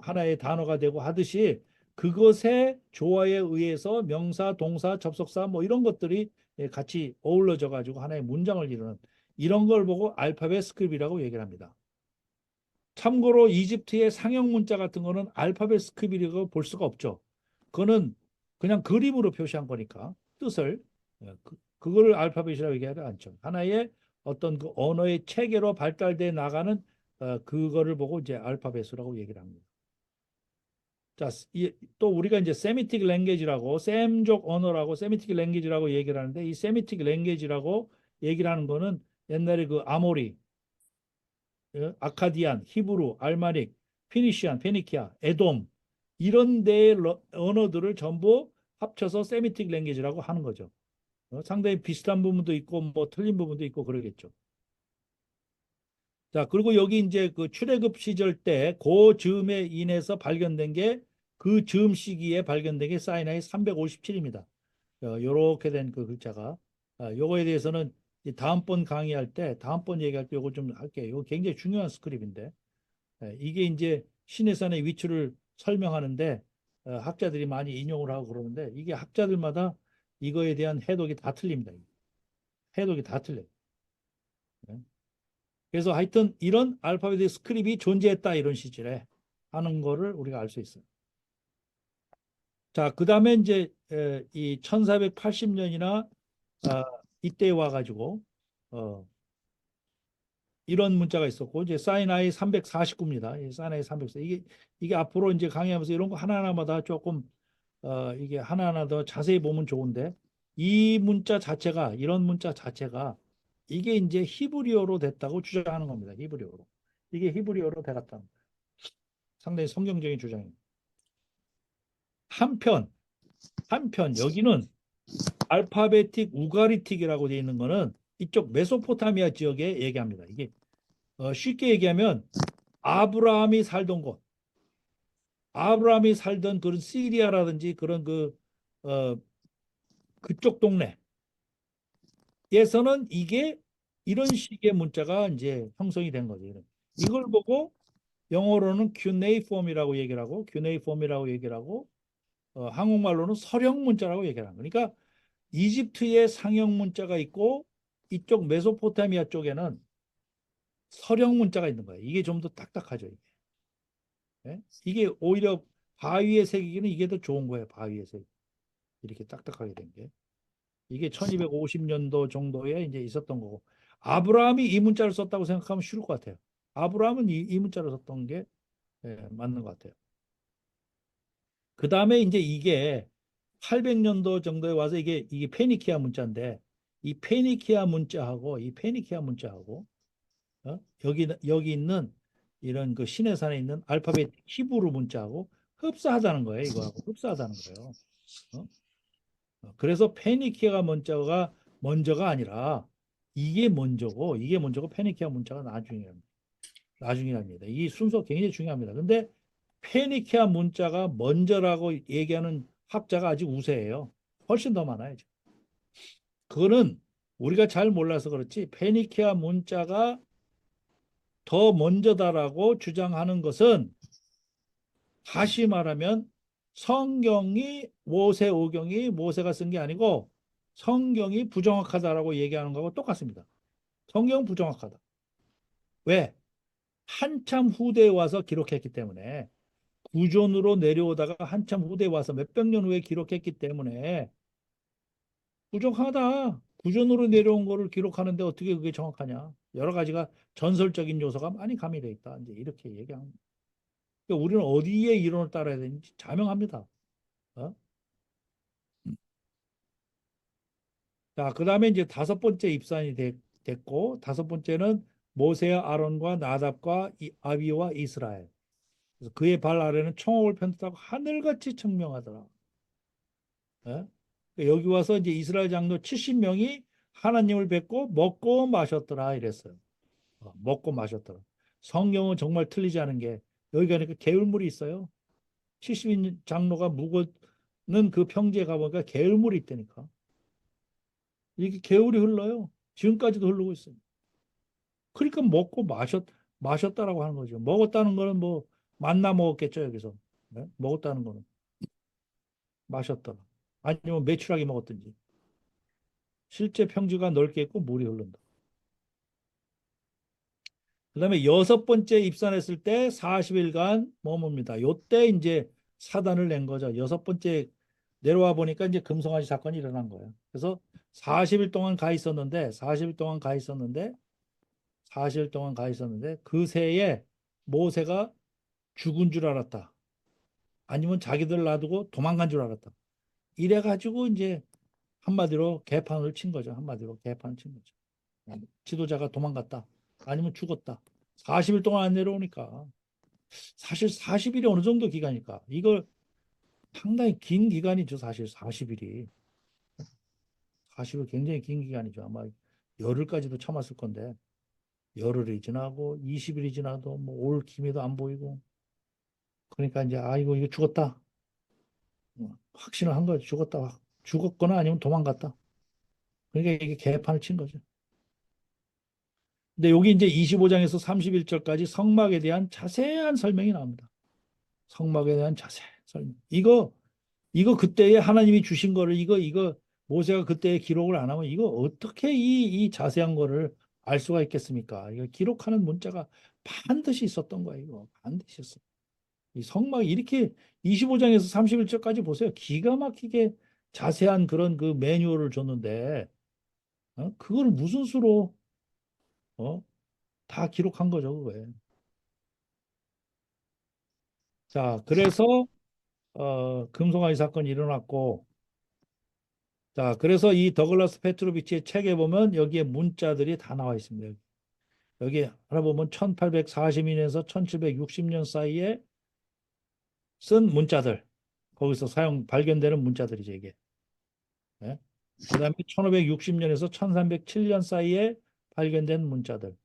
[SPEAKER 1] 하나의 단어가 되고 하듯이 그것의 조화에 의해서 명사, 동사, 접속사 뭐 이런 것들이 같이 어우러져 가지고 하나의 문장을 이루는 이런 걸 보고 알파벳 스크립이라고 얘기를 합니다. 참고로 이집트의 상형 문자 같은 거는 알파벳 스크립이라고 볼 수가 없죠. 그거는 그냥 그림으로 표시한 거니까 뜻을 그거를 알파벳이라고 얘기하지 않죠. 하나의 어떤 그 언어의 체계로 발달돼 나가는 그거를 보고 이제 알파벳이라고 얘기를 합니다. 자, 또 우리가 이제 세미틱 랭귀지라고 셈족 언어라고 세미틱 랭귀지라고 얘기를 하는데 이 세미틱 랭귀지라고 얘기를 하는 거는 옛날에 그 아모리, 아카디안, 히브루, 알마닉, 피니시안, 페니키아, 에돔 이런 데의 언어들을 전부 합쳐서 세미틱 랭귀지라고 하는 거죠. 상당히 비슷한 부분도 있고 뭐 틀린 부분도 있고 그러겠죠. 자, 그리고 여기 이제 그 출애굽 시절 때 그 즈음에 인해서 발견된 게 그 즈음 시기에 발견된 게 사이나이 357입니다. 요렇게 된 그 글자가 요거에 대해서는 다음번 강의할 때 다음번 얘기할 때 요거 좀 할게요. 이거 굉장히 중요한 스크립인데 이게 이제 신해산의 위치를 설명하는데 학자들이 많이 인용을 하고 그러는데 이게 학자들마다 이거에 대한 해독이 다 틀립니다. 해독이 다 틀려요. 네. 그래서 하여튼 이런 알파벳의 스크립이 존재했다 이런 시절에 하는 거를 우리가 알 수 있어요. 자, 그 다음에 이제 이 1480년이나 이때 와가지고 이런 문자가 있었고 이제 사이나이 349입니다. 사이나이 349. 이게 앞으로 이제 강의하면서 이런 거 하나하나마다 조금 이게 하나하나 더 자세히 보면 좋은데 이 문자 자체가 이런 문자 자체가 이게 이제 히브리어로 됐다고 주장하는 겁니다. 히브리어로. 이게 히브리어로 돼갔다. 상당히 성경적인 주장입니다. 한편 여기는 알파베틱 우가리틱이라고 되어 있는 거는 이쪽 메소포타미아 지역에 얘기합니다. 이게 쉽게 얘기하면 아브라함이 살던 곳, 아브라함이 살던 그런 시리아라든지 그런 어, 그쪽 동네에서는 이게 이런 식의 문자가 이제 형성이 된 거죠. 이걸 보고 영어로는 큐네이폼이라고 얘기를 하고 큐네이폼이라고 얘기를 하고 한국말로는 서령 문자라고 얘기를 하는 거니까 이집트의 상형 문자가 있고 이쪽 메소포타미아 쪽에는 서령 문자가 있는 거예요. 이게 좀 더 딱딱하죠. 이게. 예? 이게 오히려 바위에 새기기는 이게 더 좋은 거예요. 바위에 새기. 이렇게 딱딱하게 된 게. 이게 1250년도 정도에 이제 있었던 거고. 아브라함이 이 문자를 썼다고 생각하면 쉬울 것 같아요. 아브라함은 이 문자를 썼던 게 맞는 것 같아요. 그 다음에 이제 이게 800년도 정도에 와서 이게 페니키아 문자인데 이 페니키아 문자하고 여기 있는 이런 그 시내산에 있는 알파벳 히브리 문자하고 흡사하다는 거예요. 이거하고 흡사하다는 거예요. 어? 그래서 페니키아 문자가 먼저가 아니라 이게 먼저고 페니키아 문자가 나중이랍니다. 이 순서 굉장히 중요합니다. 근데 페니키아 문자가 먼저라고 얘기하는 학자가 아직 우세해요. 훨씬 더 많아요. 그거는 우리가 잘 몰라서 그렇지 페니키아 문자가 더 먼저다라고 주장하는 것은 다시 말하면 성경이 모세오경이 모세가 쓴 게 아니고 성경이 부정확하다라고 얘기하는 거하고 똑같습니다. 성경은 부정확하다. 왜? 한참 후대에 와서 기록했기 때문에 구존으로 내려오다가 한참 후대에 와서 몇백 년 후에 기록했기 때문에 부족하다. 구전으로 내려온 거를 기록하는데 어떻게 그게 정확하냐? 여러 가지가 전설적인 요소가 많이 가미되어 있다. 이제 이렇게 얘기합니다. 그러니까 우리는 어디에 이론을 따라야 되는지 자명합니다. 어? 자, 그 다음에 이제 다섯 번째 입산이 됐고, 다섯 번째는 모세와 아론과 나답과 아비와 이스라엘. 그래서 그의 발 아래는 청옥을 편듯하고 하늘같이 청명하더라. 예? 여기 와서 이제 이스라엘 장로 70명이 하나님을 뵙고 먹고 마셨더라 이랬어요. 먹고 마셨더라. 성경은 정말 틀리지 않은 게 여기 가니까 개울물이 있어요. 70인 장로가 묵었는 그 평지에 가보니까 개울물이 있다니까. 이게 개울이 흘러요. 지금까지도 흐르고 있어요. 그러니까 먹고 마셨다라고 하는 거죠. 먹었다는 거는 뭐 만나 먹었겠죠 여기서. 네? 먹었다는 거는 마셨더라. 아니면 매출하게 먹었든지. 실제 평지가 넓게 있고 물이 흐른다. 그다음에 여섯 번째 입산했을 때 40일간 머뭅니다. 요때 이제 사단을 낸 거죠. 여섯 번째 내려와 보니까 이제 금송아지 사건이 일어난 거예요. 그래서 40일 동안 가 있었는데 40일 동안 가 있었는데 40일 동안 가 있었는데 그 새에 모세가 죽은 줄 알았다. 아니면 자기들 놔두고 도망간 줄 알았다. 이래 가지고 이제 한마디로 개판을 친 거죠. 한마디로 개판을 친 거죠. 지도자가 도망갔다. 아니면 죽었다. 40일 동안 안 내려오니까. 사실 40일이 어느 정도 기간일까? 이걸 상당히 긴 기간이죠. 사실 40일이. 40일 굉장히 긴 기간이죠. 아마 열흘까지도 참았을 건데 열흘이 지나고 20일이 지나도 뭐 올 기미도 안 보이고 그러니까 이제 아이고 이거 죽었다. 확신을 한 거죠. 죽었다. 죽었거나 아니면 도망갔다. 그러니까 이게 개판을 친 거죠. 근데 여기 이제 25장에서 31절까지 성막에 대한 자세한 설명이 나옵니다. 성막에 대한 자세한 설명. 이거 그때에 하나님이 주신 거를 이거 모세가 그때에 기록을 안 하면 이거 어떻게 이 자세한 거를 알 수가 있겠습니까? 이거 기록하는 문자가 반드시 있었던 거예요. 이거 반드시 있었어. 이 성막이 이렇게 25장에서 31절까지 보세요. 기가 막히게 자세한 그런 그 매뉴얼을 줬는데 그걸 무슨 수로 어? 다 기록한 거죠, 그거에. 자, 그래서 금송아지 사건이 일어났고, 자, 그래서 이 더글라스 페트로비치의 책에 보면 여기에 문자들이 다 나와 있습니다. 여기 하나 보면 1842년에서 1760년 사이에 쓴 문자들, 거기서 발견되는 문자들이죠, 이게. 예? 그다음에 1560년에서 1307년 사이에 발견된 문자들.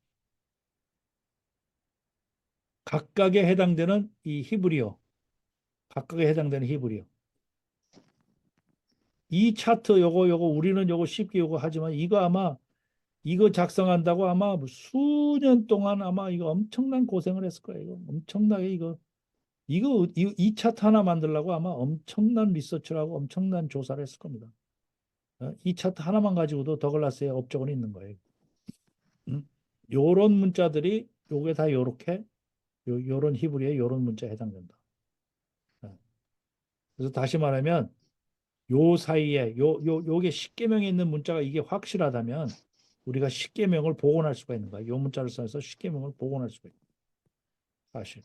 [SPEAKER 1] 각각에 해당되는 이 히브리어, 각각에 해당되는 히브리어. 이 차트 요거 우리는 요거 쉽게 요거 하지만 이거 아마 이거 작성한다고 아마 뭐 수년 동안 아마 이거 엄청난 고생을 했을 거예요. 이거 엄청나게 이 차트 하나 만들려고 아마 엄청난 리서치를 하고 엄청난 조사를 했을 겁니다. 이 차트 하나만 가지고도 더글라스의 업적은 있는 거예요. 요런 문자들이 요게 다 요렇게 요런 히브리어에 요런 문자에 해당된다. 어. 그래서 다시 말하면 요 사이에 요게 십계명에 있는 문자가 이게 확실하다면 우리가 십계명을 복원할 수가 있는 거야. 요 문자를 써서 십계명을 복원할 수가 있는 거야. 사실.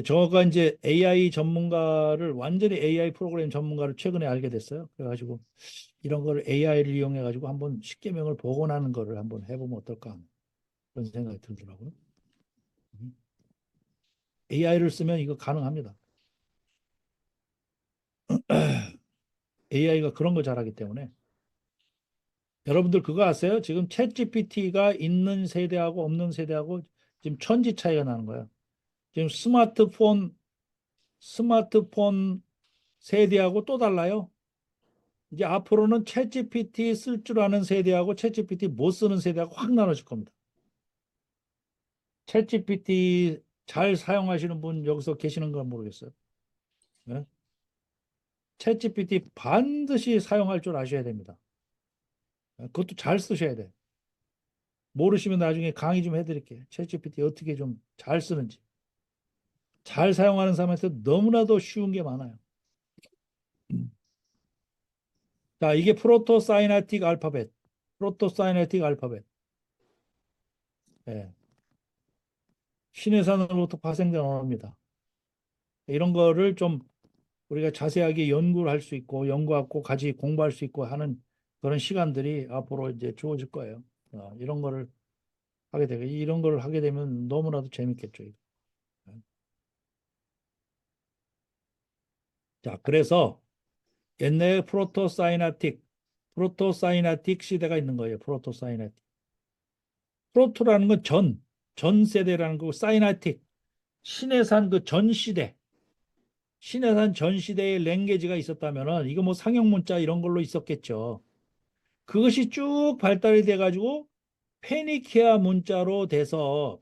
[SPEAKER 1] 저가 이제 AI 전문가를 완전히 AI 프로그램 전문가를 최근에 알게 됐어요. 그래가지고 이런 거를 AI를 이용해 가지고 한번 십계명을 복원하는 거를 한번 해보면 어떨까 그런 생각이 들더라고요. AI를 쓰면 이거 가능합니다. AI가 그런 거 잘하기 때문에 여러분들 그거 아세요? 지금 챗 GPT가 있는 세대하고 없는 세대하고 지금 천지 차이가 나는 거예요. 지금 스마트폰 세대하고 또 달라요. 이제 앞으로는 챗 GPT 쓸 줄 아는 세대하고 챗 GPT 못 쓰는 세대하고 확 나눠질 겁니다. 챗 GPT 잘 사용하시는 분 여기서 계시는 건 모르겠어요. 네? 챗 GPT 반드시 사용할 줄 아셔야 됩니다. 그것도 잘 쓰셔야 돼. 모르시면 나중에 강의 좀 해드릴게요. 챗 GPT 어떻게 좀 잘 쓰는지. 잘 사용하는 사람한테 너무나도 쉬운 게 많아요. 음. 자, 이게 프로토사이나틱 알파벳. 프로토사이나틱 알파벳. 예. 신해산으로부터 파생된 언어입니다. 이런 거를 좀 우리가 자세하게 연구를 할 수 있고 연구하고 같이 공부할 수 있고 하는 그런 시간들이 앞으로 이제 주어질 거예요. 이런 거를 하게 되고 이런 걸 하게 되면 너무나도 재밌겠죠. 이거. 자, 그래서 옛날에 프로토사이나틱 시대가 있는 거예요. 프로토사이나틱. 프로토라는 건 전 세대라는 거고 사이나틱 신해산 그 전 시대 신해산 전 시대의 랭게지가 있었다면은 이거 뭐 상형 문자 이런 걸로 있었겠죠. 그것이 쭉 발달이 돼 가지고 페니키아 문자로 돼서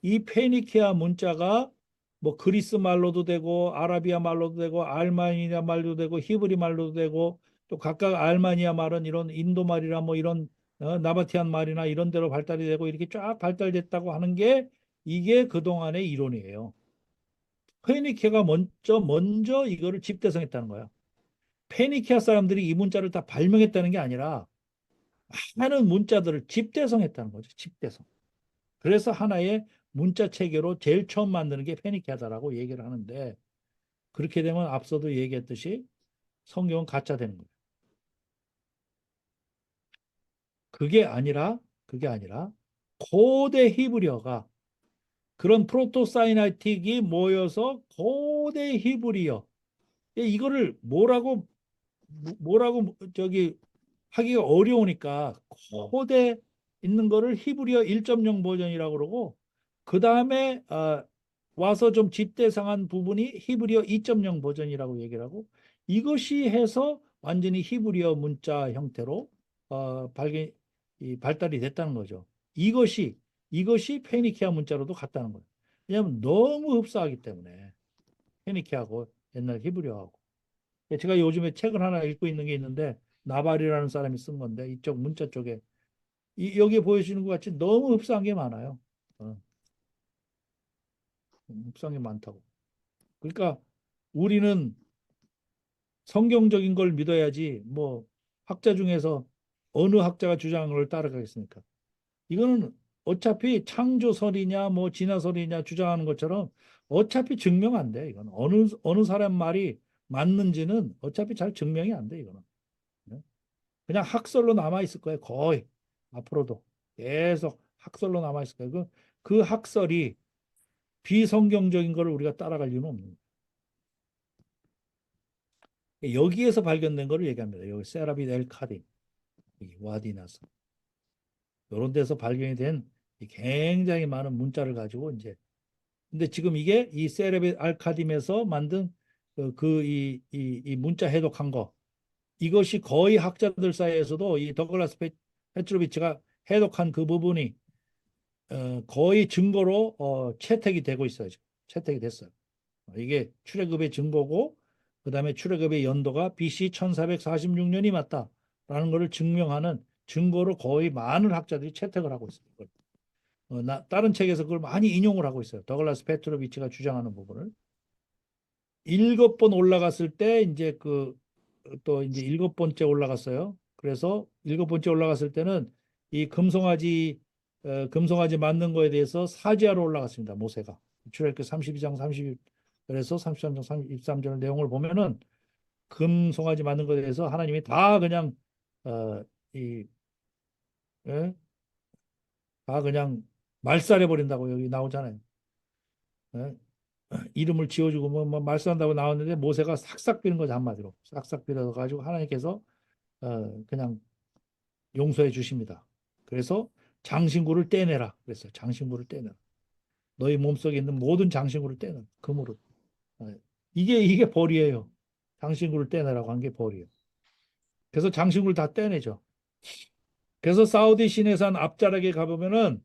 [SPEAKER 1] 이 페니키아 문자가 뭐 그리스 말로도 되고 아라비아 말로도 되고 알마니아 말로도 되고 히브리 말로도 되고 또 각각 알마니아 말은 이런 인도 말이나 뭐 이런 나바티안 말이나 이런 데로 발달이 되고 이렇게 쫙 발달됐다고 하는 게 이게 그동안의 이론이에요. 페니키아가 먼저 이거를 집대성했다는 거야. 페니키아 사람들이 이 문자를 다 발명했다는 게 아니라 많은 문자들을 집대성했다는 거죠. 집대성. 그래서 하나의 문자 체계로 제일 처음 만드는 게 페니키아다라고 얘기를 하는데 그렇게 되면 앞서도 얘기했듯이 성경은 가짜 되는 거예요. 그게 아니라 고대 히브리어가 그런 프로토사이나틱이 모여서 고대 히브리어 이거를 뭐라고 저기 하기가 어려우니까 코드에 있는 거를 히브리어 1.0 버전이라고 그러고 그 다음에 와서 좀 집대성한 부분이 히브리어 2.0 버전이라고 얘기를 하고 이것이 해서 완전히 히브리어 문자 형태로 발달이 됐다는 거죠. 이것이 페니키아 문자로도 같다는 거예요. 왜냐하면 너무 흡사하기 때문에 페니키아하고 옛날 히브리어하고 제가 요즘에 책을 하나 읽고 있는 게 있는데 나발이라는 사람이 쓴 건데 이쪽 문자 쪽에 여기 보여주는 것 같이 너무 흡사한 게 많아요. 어. 묵상이 많다고. 그러니까 우리는 성경적인 걸 믿어야지 뭐 학자 중에서 어느 학자가 주장한 걸 따라가겠습니까? 이거는 어차피 창조설이냐 뭐 진화설이냐 주장하는 것처럼 어차피 증명 안 돼. 이거는 어느 사람 말이 맞는지는 어차피 잘 증명이 안 돼. 이거는 네? 그냥 학설로 남아 있을 거예요. 거의 앞으로도 계속 학설로 남아 있을 거예요. 그 학설이 비성경적인 거를 우리가 따라갈 이유는 없는 거예요. 여기에서 발견된 거를 얘기합니다. 여기 세라빗 엘 카딘, 와디나스 이런 데서 발견이 된 굉장히 많은 문자를 가지고 이제 근데 지금 이게 이 세라빗 알 카딤에서 만든 이 문자 해독한 거 이것이 거의 학자들 사이에서도 이 더글라스 페트로비치가 해독한 그 부분이 거의 증거로 채택이 되고 있어요. 지금. 채택이 됐어요. 이게 출애굽의 증거고 그다음에 출애굽의 연도가 BC 1446년이 맞다라는 것을 증명하는 증거로 거의 많은 학자들이 채택을 하고 있어요. 다른 책에서 그걸 많이 인용을 하고 있어요. 더글라스 페트로비치가 주장하는 부분을. 7번 올라갔을 때 이제 또 이제 7번째 올라갔어요. 그래서 7번째 올라갔을 때는 이 금송아지 만든 거에 대해서 사죄하러 올라갔습니다. 모세가. 출애굽기 32장 30 그래서 33장 33절 내용을 보면은 금송아지 만든 거에 대해서 하나님이 다 그냥 어, 이 예? 다 그냥 말살해 버린다고 여기 나오잖아요. 예? 이름을 지어주고 뭐 말살한다고 나왔는데 모세가 싹싹 비는 거죠 한마디로 싹싹 빌어 가지고 하나님께서 그냥 용서해 주십니다. 그래서 장신구를 떼내라 그랬어요. 장신구를 떼내라. 너희 몸속에 있는 모든 장신구를 떼내라. 금으로. 예. 이게 벌이에요. 장신구를 떼내라고 한 게 벌이에요. 그래서 장신구를 다 떼내죠. 그래서 사우디 시내산 앞자락에 가보면은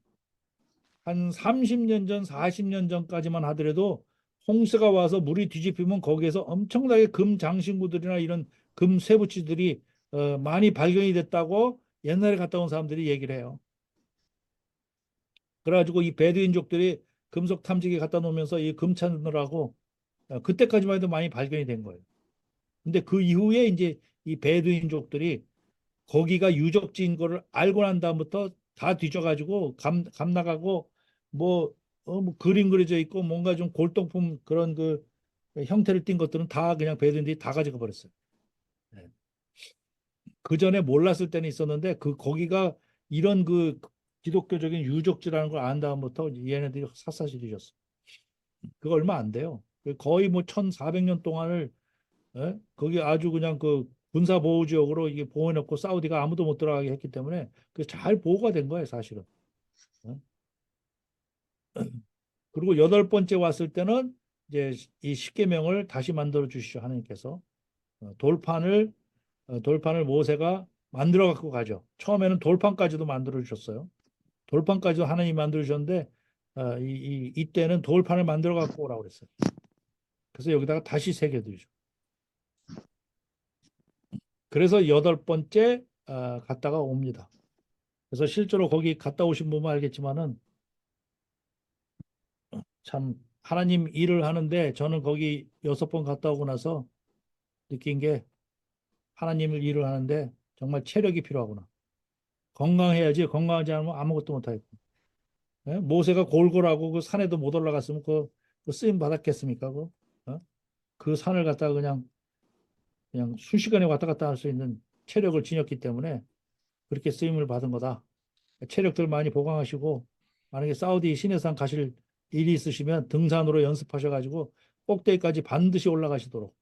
[SPEAKER 1] 한 30년 전, 40년 전까지만 하더라도 홍수가 와서 물이 뒤집히면 거기에서 엄청나게 금 장신구들이나 이런 금 쇠붙이들이 많이 발견이 됐다고 옛날에 갔다 온 사람들이 얘기를 해요. 그래가지고 이 베두인족들이 금속 탐지기 갖다 놓으면서 이 금 찾느라고 그때까지만 해도 많이 발견이 된 거예요. 근데 그 이후에 이제 이 베두인족들이 거기가 유적지인 거를 알고 난 다음부터 다 뒤져가지고 감 나가고 뭐, 뭐 그림 그려져 있고 뭔가 좀 골동품 그런 그 형태를 띈 것들은 다 그냥 베드인들이 다 가져가 버렸어요. 네. 그 전에 몰랐을 때는 있었는데 거기가 이런 기독교적인 유적지라는 걸 안 다음부터 얘네들이 샅샅이 뒤졌어. 그거 얼마 안 돼요. 거의 뭐 1400년 동안을 거기 아주 그냥 군사 보호 지역으로 이게 보호해놓고 사우디가 아무도 못 들어가게 했기 때문에 그 잘 보호가 된 거예요, 사실은. 어? 그리고 8번째 왔을 때는 이제 이 십계명을 다시 만들어 주시죠, 하나님께서. 돌판을 모세가 만들어 갖고 가죠. 처음에는 돌판까지도 만들어 주셨어요. 돌판까지도 하나님이 만들어 주셨는데 이때는 돌판을 만들어 갖고 오라고 그랬어요. 그래서 여기다가 다시 새겨 드리죠. 그래서 8번째 갔다가 옵니다. 그래서 실제로 거기 갔다 오신 분만 알겠지만은 참 하나님 일을 하는데 저는 거기 6번 갔다 오고 나서 느낀 게 하나님을 일을 하는데 정말 체력이 필요하구나. 건강해야지 건강하지 않으면 아무것도 못하겠고. 예? 모세가 골골하고 그 산에도 못 올라갔으면 그 쓰임 받았겠습니까? 어? 그 산을 갖다가 그냥 순식간에 왔다 갔다 할 수 있는 체력을 지녔기 때문에 그렇게 쓰임을 받은 거다. 체력들 많이 보강하시고 만약에 사우디 시내산 가실 일이 있으시면 등산으로 연습하셔가지고 꼭대기까지 반드시 올라가시도록